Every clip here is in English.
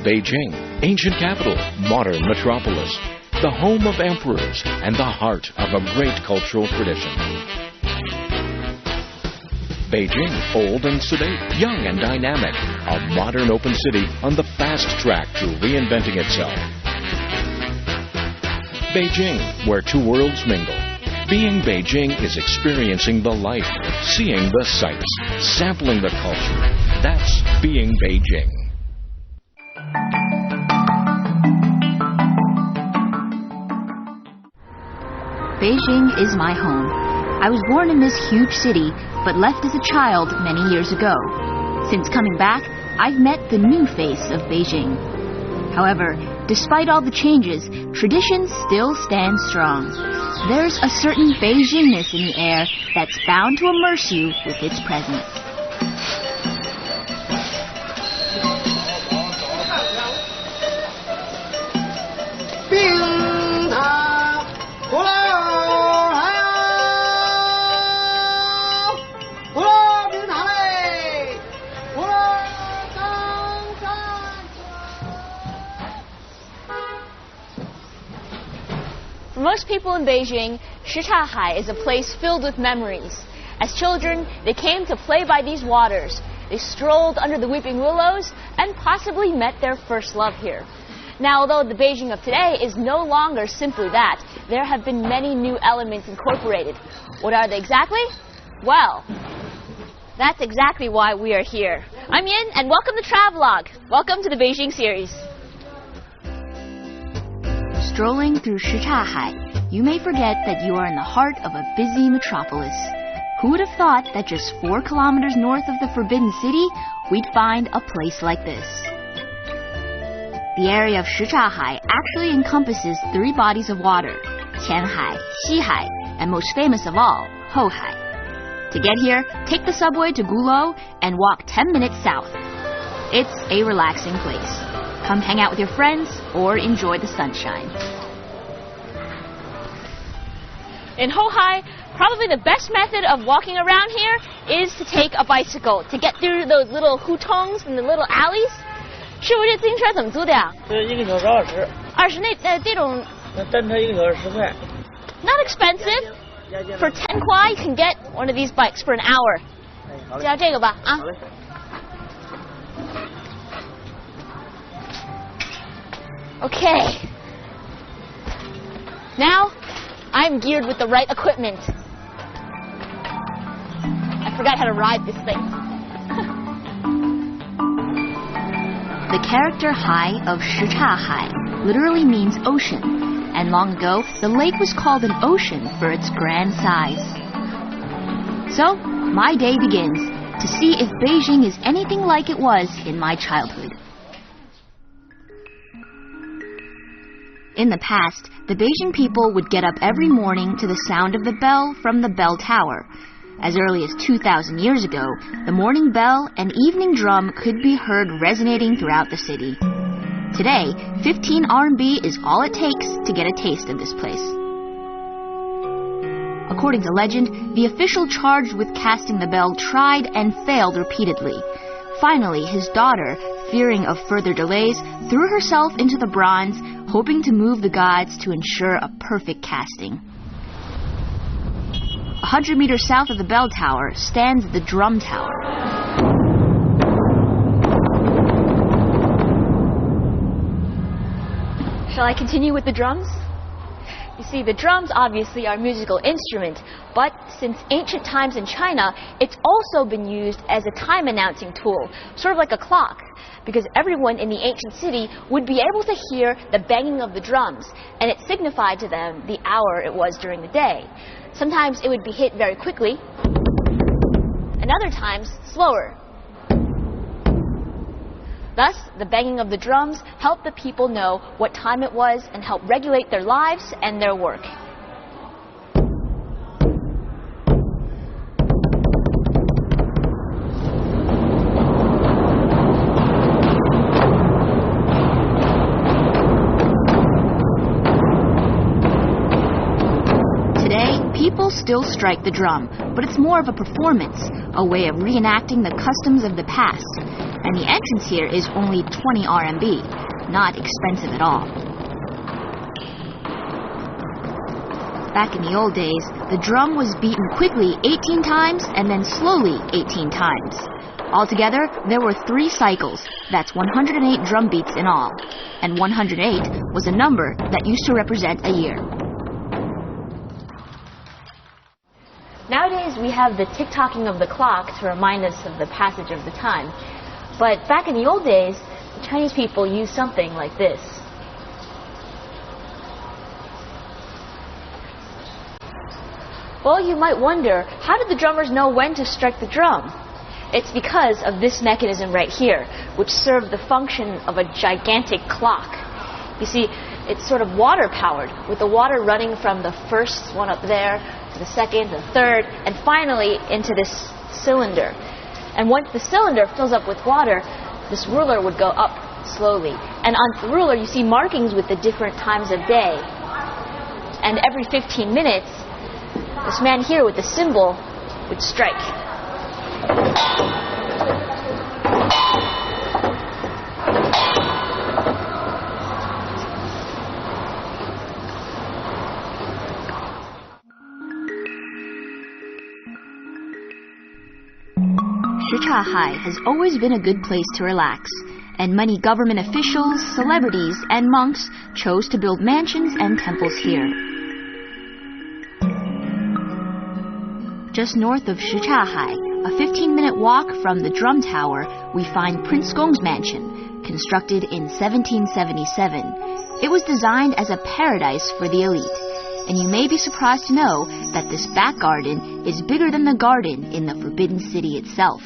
Beijing, ancient capital, modern metropolis, the home of emperors and the heart of a great cultural tradition. Beijing, old and sedate, young and dynamic, a modern open city on the fast track to reinventing itself. Beijing, where two worlds mingle. Being Beijing is experiencing the life, seeing the sights, sampling the culture. That's being Beijing. Beijing is my home. I was born in this huge city, but left as a child many years ago. Since coming back, I've met the new face of Beijing. However, despite all the changes, tradition still stands strong. There's a certain Beijingness in the air that's bound to immerse you with its presence. For most people in Beijing, Shichahai is a place filled with memories. As children, they came to play by these waters. They strolled under the weeping willows and possibly met their first love here. Now, although the Beijing of today is no longer simply that, there have been many new elements incorporated. What are they exactly? Well, that's exactly why we are here. I'm Yin, and welcome to Travelogue. Welcome to the Beijing series. Strolling through Shichahai, you may forget that you are in the heart of a busy metropolis. Who would have thought that just 4 kilometers north of the Forbidden City, we'd find a place like this? The area of Shichahai actually encompasses 3 bodies of water: Qianhai, Xihai, and most famous of all, Hohai. To get here, take the subway to Gulou and walk 10 minutes south. It's a relaxing place. Come hang out with your friends or enjoy the sunshine. In Hohai, probably the best method of walking around here is to take a bicycle to get through those little hutongs and the little alleys. 师傅，这自行车怎么租的呀1个小时20。20那这种。单车1个小时10块。Not expensive. For 10 kuai, you can get one of these bikes for an hour. 加这个吧，啊。好嘞。Okay. Now, I'm geared with the right equipment. I forgot how to ride this thing. The character Hai of Shichahai literally means ocean, and long ago, the lake was called an ocean for its grand size. So, my day begins to see if Beijing is anything like it was in my childhood. In the past, the Beijing people would get up every morning to the sound of the bell from the bell tower. As early as 2,000 years ago, the morning bell and evening drum could be heard resonating throughout the city. Today, 15 RMB is all it takes to get a taste of this place. According to legend, the official charged with casting the bell tried and failed repeatedly. Finally, his daughter, fearing of further delays, threw herself into the bronze, hoping to move the gods to ensure a perfect casting. 100 meters south of the bell tower stands the drum tower. Shall I continue with the drums? You see, the drums obviously are a musical instrument, but since ancient times in China, it's also been used as a time announcing tool, sort of like a clock, because everyone in the ancient city would be able to hear the banging of the drums, and it signified to them the hour it was during the day. Sometimes it would be hit very quickly, and other times slower. Thus, the banging of the drums helped the people know what time it was and helped regulate their lives and their work. still strike the drum, but it's more of a performance, a way of reenacting the customs of the past. And the entrance here is only 20 RMB, not expensive at all. Back in the old days, the drum was beaten quickly 18 times and then slowly 18 times. Altogether, there were 3 cycles. That's 108 drum beats in all. And 108 was a number that used to represent a year. Nowadays, we have the tick-tocking of the clock to remind us of the passage of the time. But back in the old days, the Chinese people used something like this. Well, you might wonder, how did the drummers know when to strike the drum? It's because of this mechanism right here, which served the function of a gigantic clock. You see, it's sort of water-powered, with the water running from the first one up there to the second, the third, and finally into this cylinder. And once the cylinder fills up with water, this ruler would go up slowly. And on the ruler, you see markings with the different times of day. And every 15 minutes, this man here with the cymbal would strike. Shichahai has always been a good place to relax, and many government officials, celebrities, and monks chose to build mansions and temples here. Just north of Shichahai, a 15-minute walk from the Drum Tower, we find Prince Gong's mansion, constructed in 1777. It was designed as a paradise for the elite, and you may be surprised to know that this back garden is bigger than the garden in the Forbidden City itself.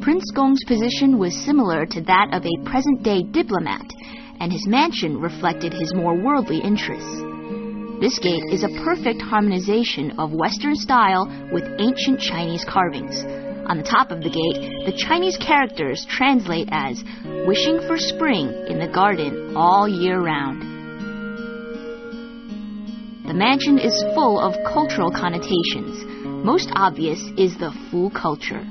Prince Gong's position was similar to that of a present-day diplomat, and his mansion reflected his more worldly interests. This gate is a perfect harmonization of Western style with ancient Chinese carvings. On the top of the gate, the Chinese characters translate as wishing for spring in the garden all year round. The mansion is full of cultural connotations. Most obvious is the Fu culture.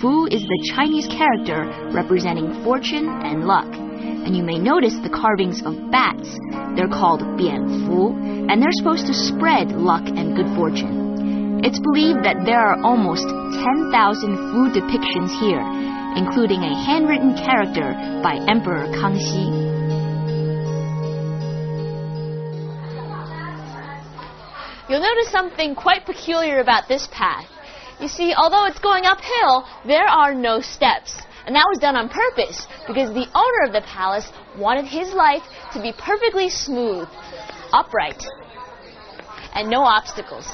Fu is the Chinese character representing fortune and luck. And you may notice the carvings of bats. They're called Bian Fu, and they're supposed to spread luck and good fortune. It's believed that there are almost 10,000 Fu depictions here, including a handwritten character by Emperor Kangxi. You'll notice something quite peculiar about this path. You see, although it's going uphill, there are no steps. And that was done on purpose, because the owner of the palace wanted his life to be perfectly smooth, upright, and no obstacles.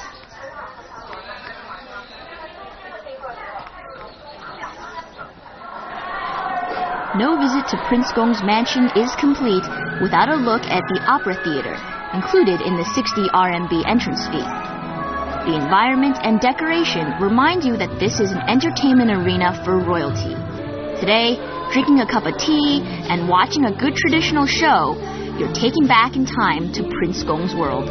No visit to Prince Gong's mansion is complete without a look at the opera theater, included in the 60 RMB entrance fee. The environment and decoration remind you that this is an entertainment arena for royalty. Today, drinking a cup of tea and watching a good traditional show, you're taken back in time to Prince Gong's world.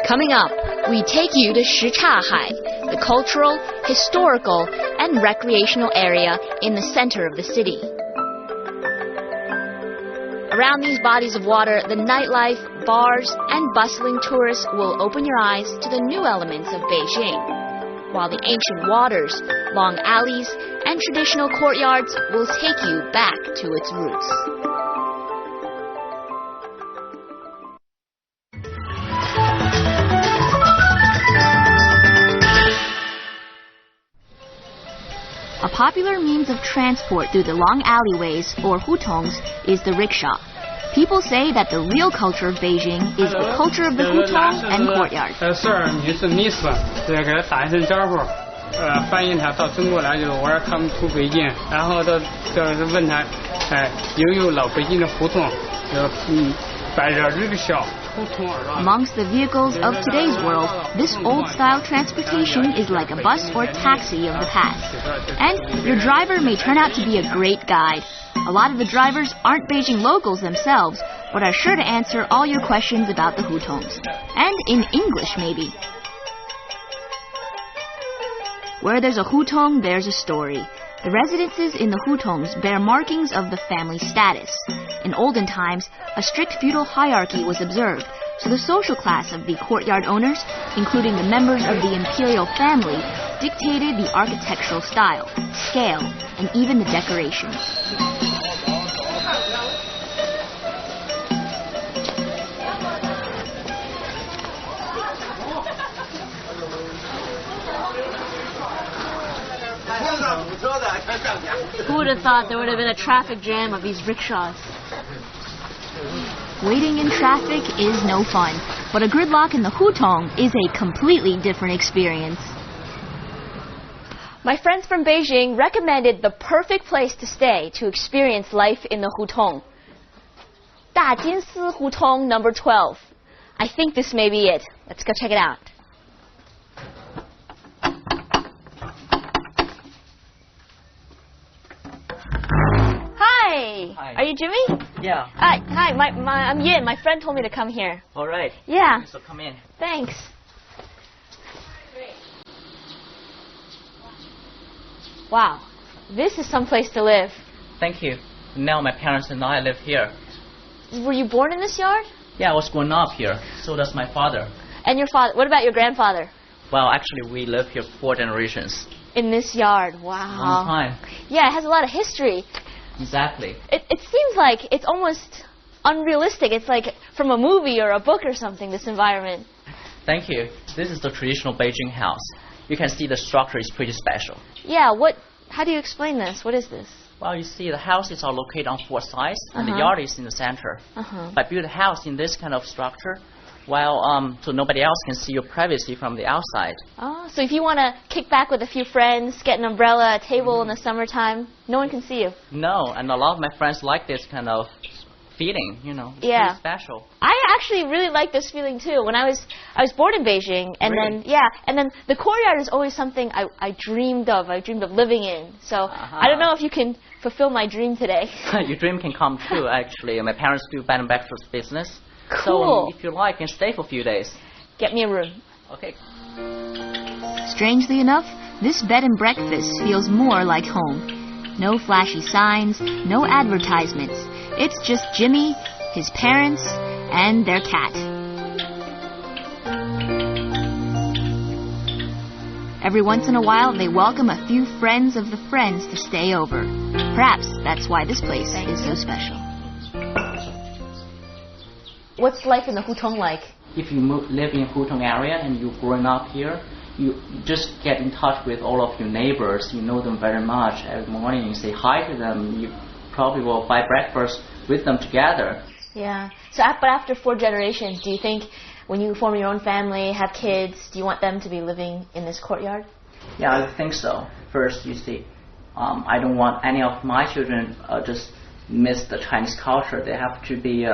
Coming up, we take you to Shichahai, the cultural, historical, and recreational area in the center of the city. Around these bodies of water, the nightlife, bars, and bustling tourists will open your eyes to the new elements of Beijing, while the ancient waters, long alleys, and traditional courtyards will take you back to its roots. A popular means of transport through the long alleyways, or hutongs, is the rickshaw. People say that the real culture of Beijing is the culture of the hutong and courtyard. 翻译他到中国来就是 Welcome to 北京，然后就是问他，有没有老北京的胡同，摆着这个小胡同。Amongst the vehicles of today's world, this old-style transportation is like a bus or taxi of the past. And your driver may turn out to be a great guide. A lot of the drivers aren't Beijing locals themselves, but are sure to answer all your questions about the hutongs. And in English, maybe. Where there's a hutong, there's a story. The residences in the hutongs bear markings of the family status. In olden times, a strict feudal hierarchy was observed, so the social class of the courtyard owners, including the members of the imperial family, dictated the architectural style, scale, and even the decorations. Who would have thought there would have been a traffic jam of these rickshaws? Waiting in traffic is no fun, but a gridlock in the hutong is a completely different experience. My friends from Beijing recommended the perfect place to stay to experience life in the hutong. Dajinsi Hutong number 12. I think this may be it. Let's go check it out. Hi. Hi. Are you Jimmy? Yeah. Hi. I'm Yin. My friend told me to come here. All right. Yeah. So come in. Thanks. Wow. This is some place to live. Thank you. Now my parents and I live here. Were you born in this yard? Yeah, I was growing up here. So does my father. And your father? What about your grandfather? Well, actually, we live here 4 generations. In this yard. Wow. Long time. Yeah, it has a lot of history. Exactly. It seems like it's almost unrealistic. It's like from a movie or a book or something, this environment. Thank you. This is the traditional Beijing house. You can see the structure is pretty special. Yeah, how do you explain this? What is this? Well, you see the houses are located on 4 sides and the yard is in the center. But build a house in this kind of structure, so nobody else can see your privacy from the outside. Oh, so if you want to kick back with a few friends, get an umbrella, a table in the summertime, no one can see you. No, and a lot of my friends like this kind of feeling, It's yeah. pretty special. I actually really like this feeling too. When I was born in Beijing, and really? then the courtyard is always something I dreamed of. I dreamed of living in. So I don't know if you can fulfill my dream today. Your dream can come true, actually. My parents do bed and breakfast business. Cool. So if you like, you can stay for a few days. Get me a room. Okay. Strangely enough, this bed and breakfast feels more like home. No flashy signs, no advertisements. It's just Jimmy, his parents, and their cat. Every once in a while, they welcome a few friends of the friends to stay over. Perhaps that's why this place is so special. What's life in the hutong like? If you live in Hutong area and you're growing up here, you just get in touch with all of your neighbors. You know them very much. Every morning you say hi to them. You probably will buy breakfast with them together. Yeah. But after 4 generations, do you think when you form your own family, have kids, do you want them to be living in this courtyard? Yeah, I think so. First, you see, I don't want any of my children just miss the Chinese culture. They have to be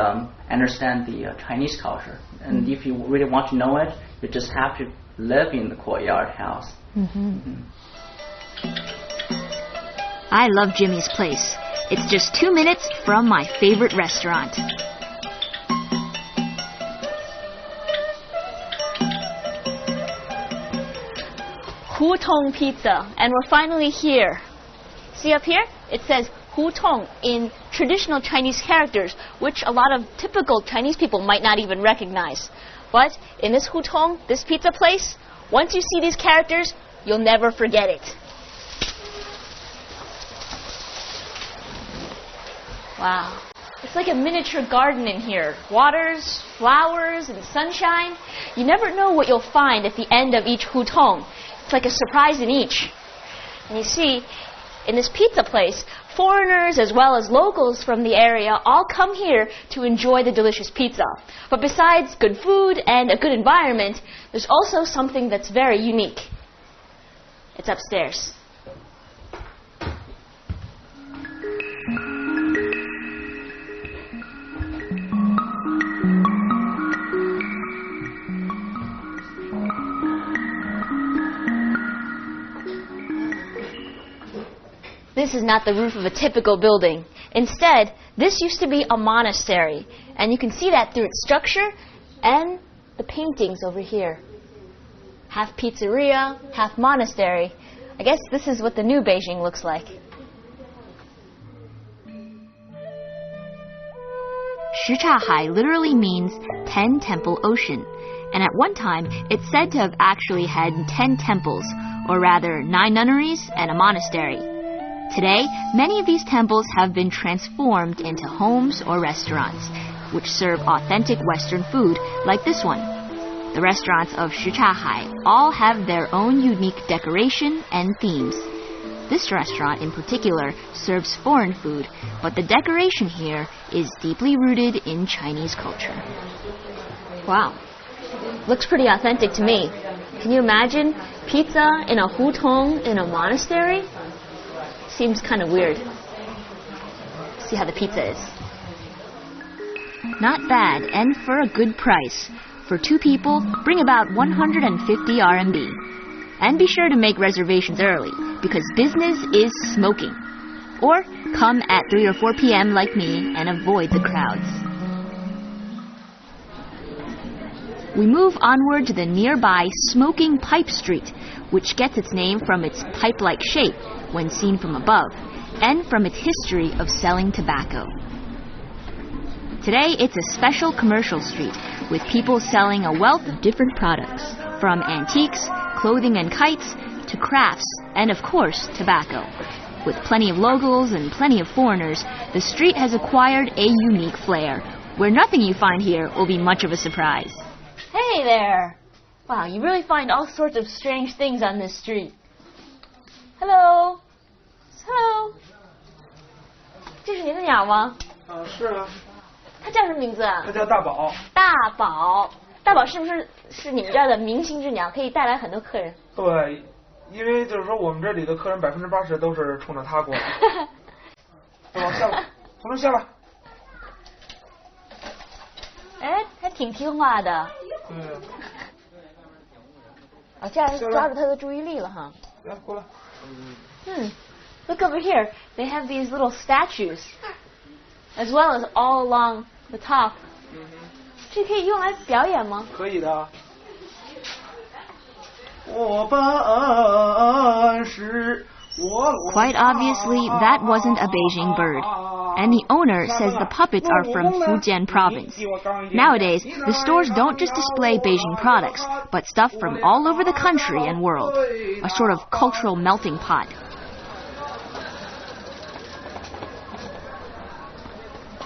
understand the Chinese culture. And if you really want to know it, you just have to live in the courtyard house. I love Jimmy's place. It's just 2 minutes from my favorite restaurant. Hutong Pizza, and we're finally here. See up here? It says Hutong in traditional Chinese characters, which a lot of typical Chinese people might not even recognize. But in this Hutong, this pizza place, once you see these characters, you'll never forget it. Wow. It's like a miniature garden in here. Waters, flowers, and sunshine. You never know what you'll find at the end of each hutong. It's like a surprise in each. And you see, in this pizza place, foreigners as well as locals from the area all come here to enjoy the delicious pizza. But besides good food and a good environment, there's also something that's very unique. It's upstairs. This is not the roof of a typical building. Instead, this used to be a monastery, and you can see that through its structure and the paintings over here. Half pizzeria, half monastery. I guess this is what the new Beijing looks like. Shichahai literally means 10 temple ocean, and at one time it's said to have actually had 10 temples, or rather 9 nunneries and a monastery. Today, many of these temples have been transformed into homes or restaurants, which serve authentic Western food like this one. The restaurants of Shichahai all have their own unique decoration and themes. This restaurant in particular serves foreign food, but the decoration here is deeply rooted in Chinese culture. Wow. Looks pretty authentic to me. Can you imagine pizza in a hutong in a monastery? Seems kind of weird. See how the pizza is. Not bad, and for a good price. For 2 people, bring about 150 RMB. And be sure to make reservations early, because business is smoking. Or come at 3 or 4 p.m. like me and avoid the crowds. We move onward to the nearby Smoking Pipe Street, which gets its name from its pipe-like shape when seen from above, and from its history of selling tobacco. Today, it's a special commercial street with people selling a wealth of different products, from antiques, clothing and kites, to crafts, and of course, tobacco. With plenty of locals and plenty of foreigners, the street has acquired a unique flair, where nothing you find here will be much of a surprise. Hey there! Wow, you really find all sorts of strange things on this street. Hello? Hello? 这是您的鸟吗？是啊。它叫什么名字啊？它叫大宝。大宝，大宝是不是你们这儿的明星之鸟，可以带来很多客人？对，因为就是说我们这里的客人80%都是冲着它过来。大宝下来，从这下来。哎，还挺听话的。对。哦，这样抓住它的注意力了哈。来，过来。Look over here. They have these little statues, as well as all along the top. 这可以用来表演吗？可以的。Quite obviously, that wasn't a Beijing bird. And the owner says the puppets are from Fujian province. Nowadays, the stores don't just display Beijing products, but stuff from all over the country and world. A sort of cultural melting pot.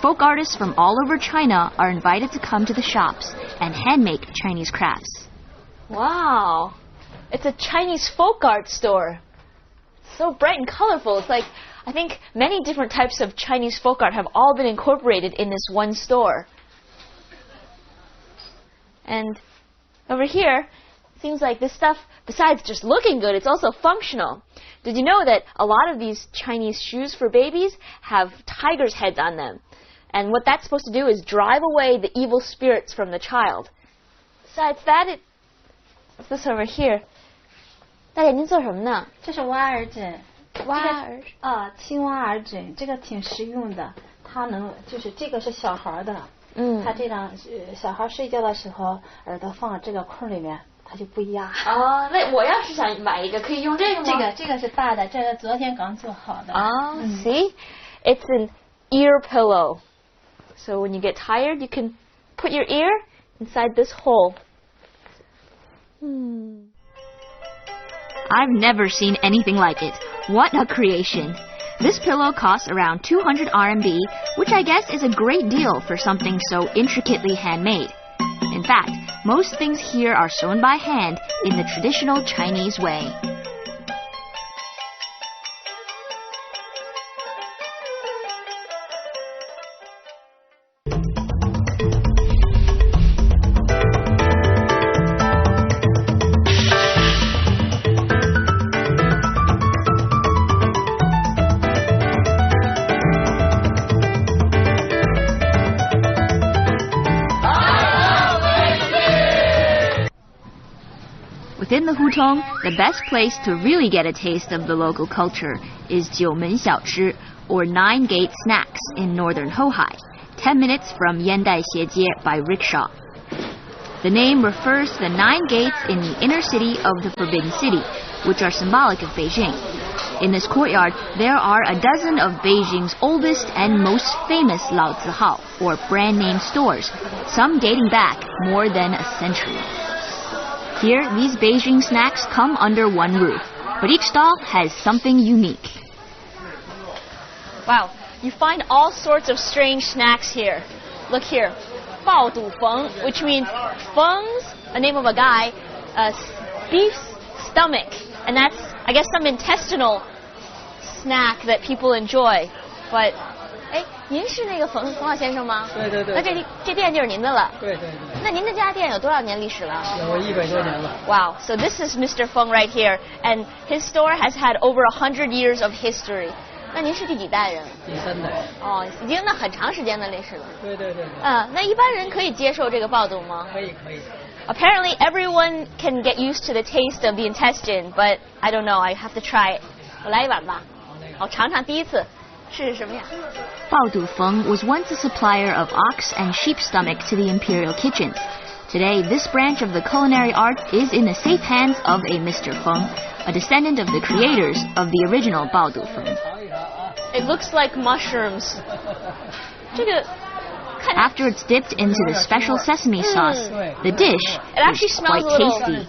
Folk artists from all over China are invited to come to the shops and hand-make Chinese crafts. Wow! It's a Chinese folk art store. So bright and colorful. It's like, I think many different types of Chinese folk art have all been incorporated in this one store. And over here, it seems like this stuff, besides just looking good, it's also functional. Did you know that a lot of these Chinese shoes for babies have tigers' heads on them? And what that's supposed to do is drive away the evil spirits from the child. Besides that, what's this over here? 大姐，您做什么呢？这是挖耳枕。挖耳青蛙耳枕，这个挺实用的。它能就是这个是小孩的，它这样小孩睡觉的时候耳朵放这个空里面，它就不压。哦，那我要是想买一个，可以用这个吗？这个是大的，这个昨天刚做好的。See, it's an ear pillow. So when you get tired, you can put your ear inside this hole. I've never seen anything like it. What a creation. This pillow costs around 200 RMB, which I guess is a great deal for something so intricately handmade. In fact, most things here are sewn by hand in the traditional Chinese way. Within the hutong, the best place to really get a taste of the local culture is 九门小吃, or 9 Gate Snacks in northern Hohai, 10 minutes from Yandai Xie by rickshaw. The name refers to the 9 gates in the inner city of the Forbidden City, which are symbolic of Beijing. In this courtyard, there are a dozen of Beijing's oldest and most famous Laozihao, or brand name stores, some dating back more than a century. Here, these Beijing snacks come under one roof, but each stall has something unique. Wow, you find all sorts of strange snacks here. Look here, 爆肚冯, which means Feng's, a name of a guy, beef's stomach, and that's, I guess, some intestinal snack that people enjoy. But, 哎，您是那个冯老先生吗？对对对。那这店就是您的了。对对对。那您这家店有多少年历史了？有100多年了。Wow, so this is Mr. Feng right here, and his store has had over 100 years of history. 那您是第几代人？第3代。哦，已经那很长时间的历史了。对对对。那一般人可以接受这个爆肚吗？可以可以。Apparently, everyone can get used to the taste of the intestine, but I don't know. I have to try it. 我来一碗吧。好，尝尝第一次。是什么呀？ Baodu Feng was once a supplier of ox and sheep stomach to the imperial kitchen. Today, this branch of the culinary art is in the safe hands of a Mr. Feng, a descendant of the creators of the original Baodu Feng. It looks like mushrooms. 这个 After it's dipped into the special sesame sauce, the dish is quite tasty.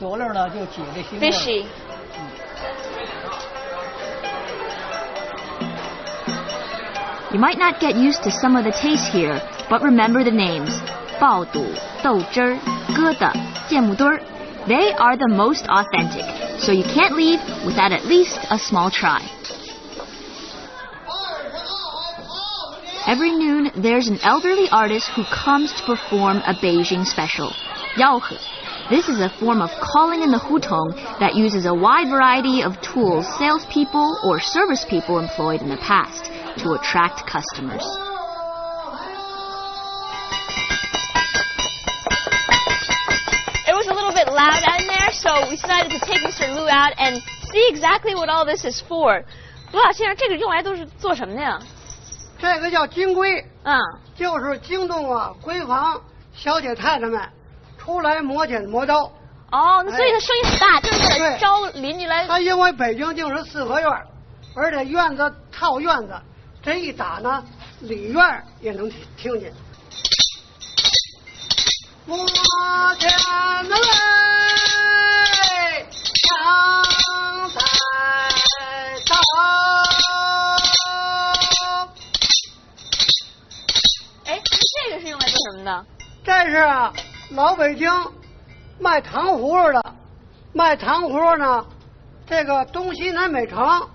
Fishy. You might not get used to some of the tastes here, but remember the names: 爆肚, 豆汁儿, 疙瘩, 芥末墩儿. They are the most authentic, so you can't leave without at least a small try. Every noon, there's an elderly artist who comes to perform a Beijing special, 吆喝. This is a form of calling in the hutong that uses a wide variety of tools salespeople or service people employed in the past to attract customers. It was a little bit loud in there, so we decided to take Mr. Liu out and see exactly what all this is for. 卢老先生，这个用来都是做什么的呀？这个叫金龟，就是惊动闺房小姐太太们出来磨剪磨刀。哦，那所以它声音很大，就是为了招邻居来。它因为北京净是4合院，而且院子套院子，这一打呢，里院也能听见。磨剪子嘞，香菜刀。哎，这个是用来做什么的？这是老北京卖糖葫芦的，卖糖葫芦呢，这个东西南北城，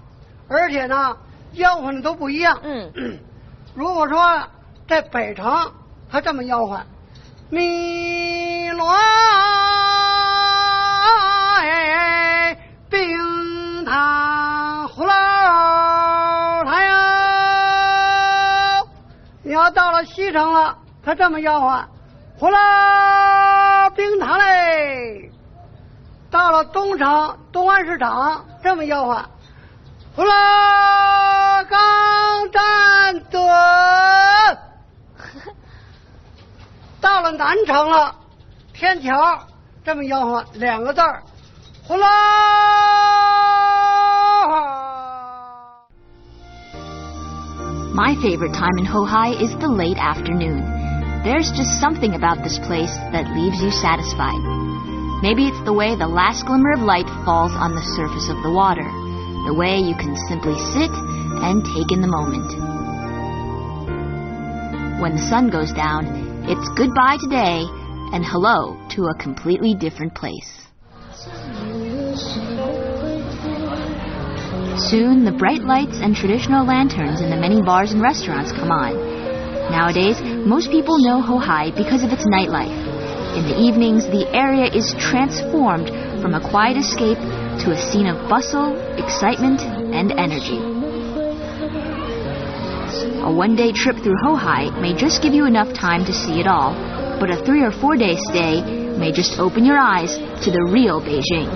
而且呢，吆喝的都不一样。如果说在北城，他这么吆喝：米罗哎，冰糖葫芦它呀。你要到了西城了，他这么吆喝：葫芦冰糖嘞。到了东城东安市场，这么吆喝：葫芦钢站墩。到了南城了，天桥这么吆喝2个字儿：葫芦。My favorite time in Hohai is the late afternoon. There's just something about this place that leaves you satisfied. Maybe it's the way the last glimmer of light falls on the surface of the water, the way you can simply sit and take in the moment. When the sun goes down, it's goodbye today and hello to a completely different place. Soon, the bright lights and traditional lanterns in the many bars and restaurants come on. Nowadays, most people know Hohai because of its nightlife. In the evenings, the area is transformed from a quiet escape to a scene of bustle, excitement, and energy. A one-day trip through Hohai may just give you enough time to see it all, but a 3 or 4 day stay may just open your eyes to the real Beijing.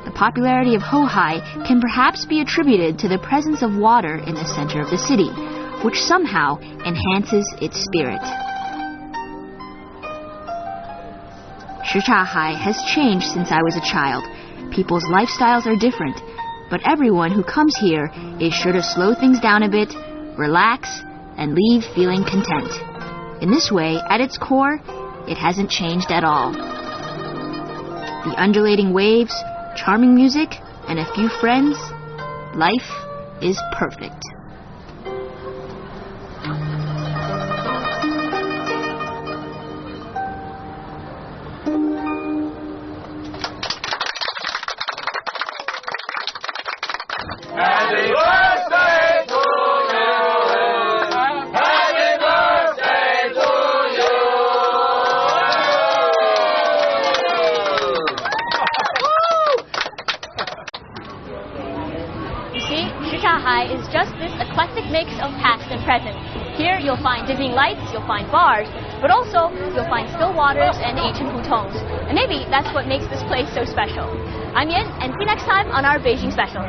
The popularity of Hohai can perhaps be attributed to the presence of water in the center of the city, which somehow enhances its spirit. Shichahai has changed since I was a child. People's lifestyles are different, but everyone who comes here is sure to slow things down a bit, relax, and leave feeling content. In this way, at its core, it hasn't changed at all. The undulating waves, charming music, and a few friends, life is perfect. Happy birthday to you. Happy birthday to you. You see, Shichahai is just this eclectic mix of past and present. Here you'll find dizzying lights, you'll find bars, but also you'll find still waters and ancient hutongs. And maybe that's what makes this place so special. I'm Yin, and see you next time on our Beijing Special.